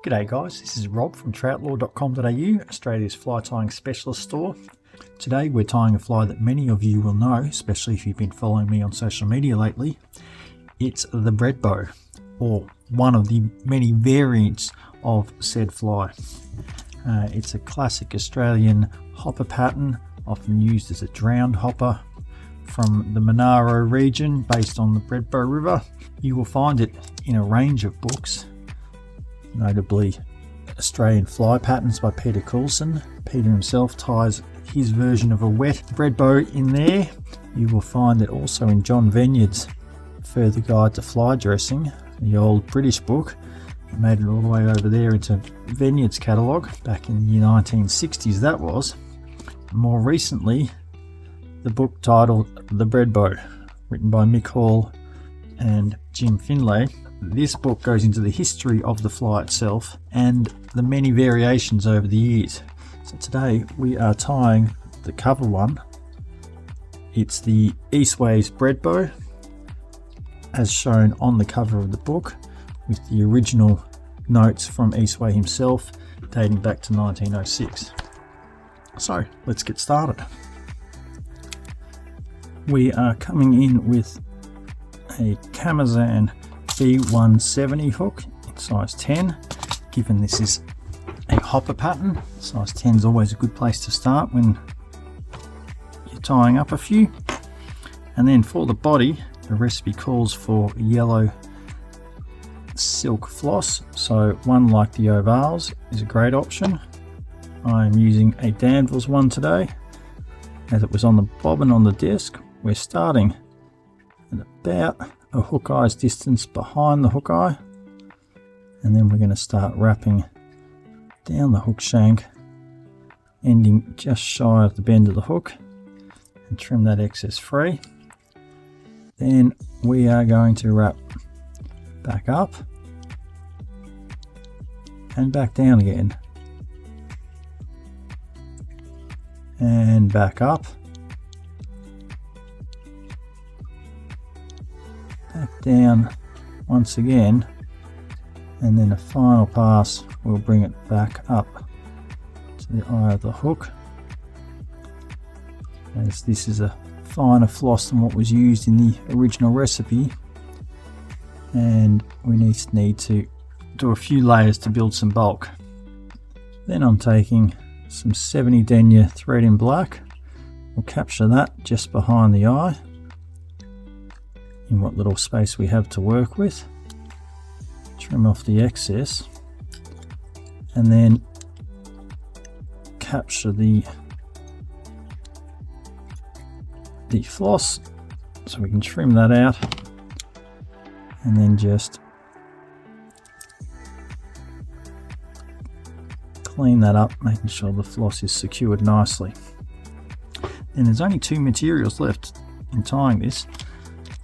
G'day guys, this is Rob from Troutlore.com.au, Australia's fly tying specialist store. Today we're tying a fly that many of you will know, especially if you've been following me on social media lately. It's the Bredbo, or one of the many variants of said fly. It's a classic Australian hopper pattern, often used as a drowned hopper from the Monaro region based on the Bredbo River. You will find it in a range of books, notably Australian Fly Patterns by Peter Coulson. Peter himself ties his version of a wet Bredbo in there. You will find it also in John Veniard's Further Guide to Fly Dressing, the old British book. It made it all the way over there into Veniard's catalogue back in the 1960s that was. More recently, the book titled The Bredbo, written by Mick and Jim Findlay. This book goes into the history of the fly itself and the many variations over the years. So today we are tying the cover one. It's the Eastways Bredbo, as shown on the cover of the book, with the original notes from Eastway himself dating back to 1906. So let's get started. We are coming in with a Camazan B170 hook in size 10. Given this is a hopper pattern, size 10 is always a good place to start when you're tying up a few. And then for the body, the recipe calls for yellow silk floss, so one like the ovals is a great option. I'm using a Danville's one today, as it was on the bobbin on the disc. We're starting at about a hook eye's distance behind the hook eye, and then we're going to start wrapping down the hook shank, ending just shy of the bend of the hook, and trim that excess free. Then we are going to wrap back up and back down again, and back up, back down once again, and then a final pass will bring it back up to the eye of the hook, as this is a finer floss than what was used in the original recipe, and we need to do a few layers to build some bulk. Then I'm taking some 70 denier thread in black. We'll capture that just behind the eye in what little space we have to work with. Trim off the excess and then capture the floss so we can trim that out, and then just clean that up, making sure the floss is secured nicely. And there's only two materials left in tying this.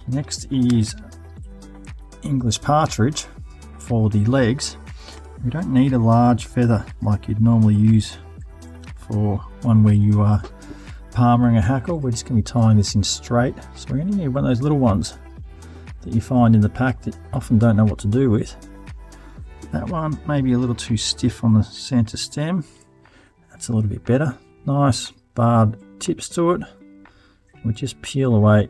Next is English partridge for the legs. We don't need a large feather like you'd normally use for one where you are palmering a hackle. We're just going to be tying this in straight, so we're going to need one of those little ones that you find in the pack that often don't know what to do with. That one may be a little too stiff on the center stem. That's a little bit better. Nice barbed tips to it. We'll just peel away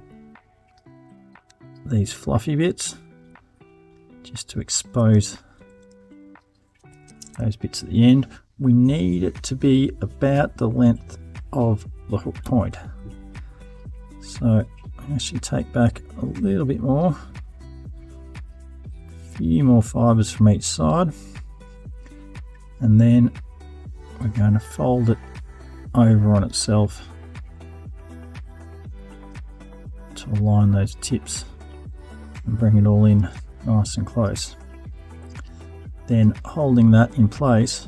these fluffy bits just to expose those bits at the end. We need it to be about the length of the hook point, so I actually take back a little bit more, a few more fibers from each side, and then we're going to fold it over on itself to align those tips and bring it all in nice and close. Then holding that in place,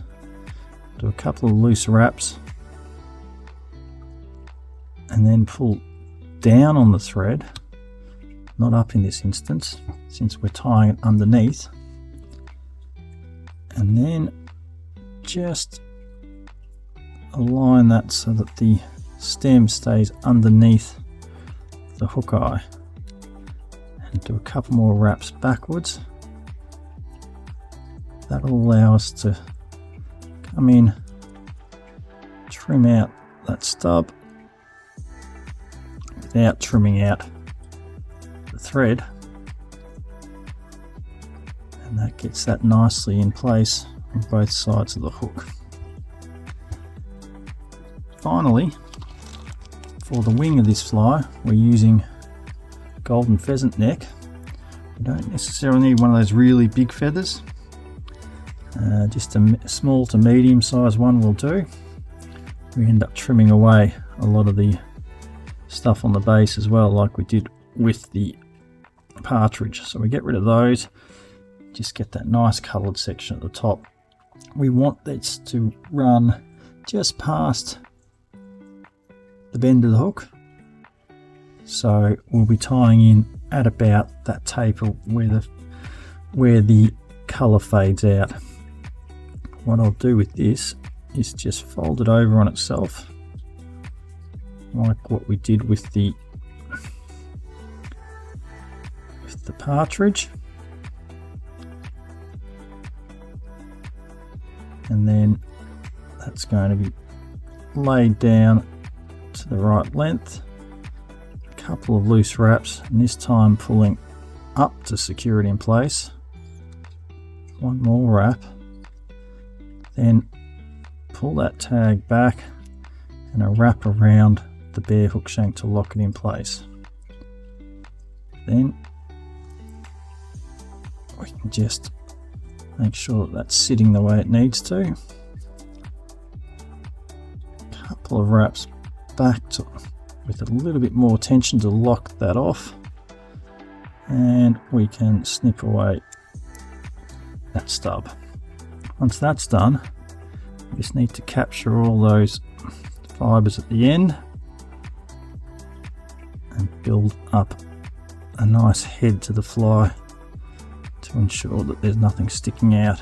do a couple of loose wraps and then pull down on the thread, not up in this instance since we're tying it underneath, and then just align that so that the stem stays underneath the hook eye, and do a couple more wraps backwards That'll allow us to come in, trim out that stub without trimming out the thread, and that gets that nicely in place on both sides of the hook. Finally, for the wing of this fly, we're using golden pheasant neck. We don't necessarily need one of those really big feathers. Just a small to medium size one will do. We end up trimming away a lot of the stuff on the base as well, like we did with the partridge. So we get rid of those, just get that nice coloured section at the top. We want this to run just past the bend of the hook, so we'll be tying in at about that taper where the colour fades out. What I'll do with this is just fold it over on itself, like what we did with the partridge, and then that's going to be laid down to the right length. A couple of loose wraps, and this time pulling up to secure it in place. One more wrap, then pull that tag back and a wrap around the bare hook shank to lock it in place. Then we can just make sure that that's sitting the way it needs to. A couple of wraps back to, with a little bit more tension to lock that off, and we can snip away that stub. Once that's done, we just need to capture all those fibres at the end and build up a nice head to the fly to ensure that there's nothing sticking out.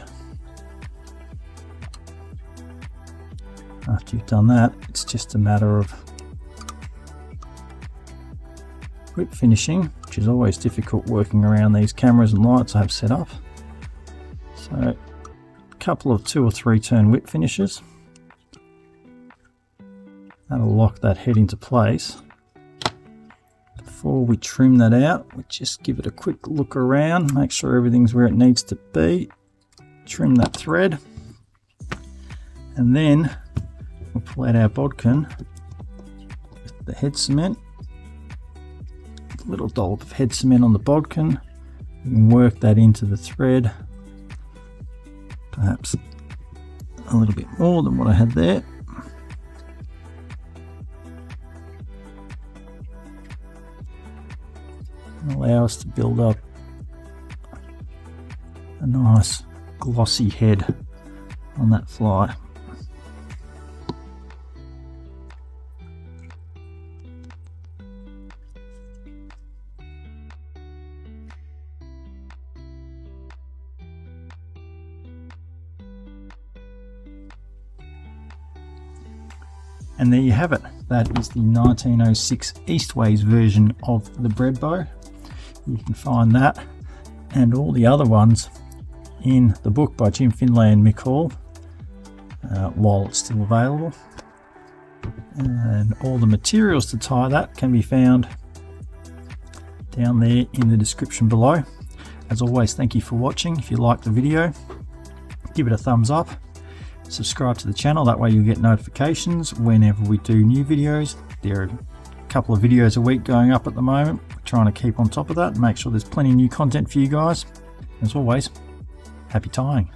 After you've done that, it's just a matter of whip finishing, which is always difficult working around these cameras and lights I have set up. So a couple of 2 or 3 turn whip finishes. That'll lock that head into place. Before we trim that out, we just give it a quick look around, make sure everything's where it needs to be. Trim that thread, and then we'll pull out our bodkin with the head cement. A little dollop of head cement on the bodkin. We can work that into the thread, perhaps a little bit more than what I had there. And allow us to build up a nice glossy head on that fly. And there you have it. That is the 1906 Eastways version of the Bredbo. You can find that and all the other ones in the book by Jim Findlay and Mick Hall, while it's still available. And all the materials to tie that can be found down there in the description below. As always, thank you for watching. If you liked the video, give it a thumbs up. Subscribe to the channel, that way you'll get notifications whenever we do new videos. There are a couple of videos a week going up at the moment. We're trying to keep on top of that and make sure there's plenty of new content for you guys. As always, happy tying.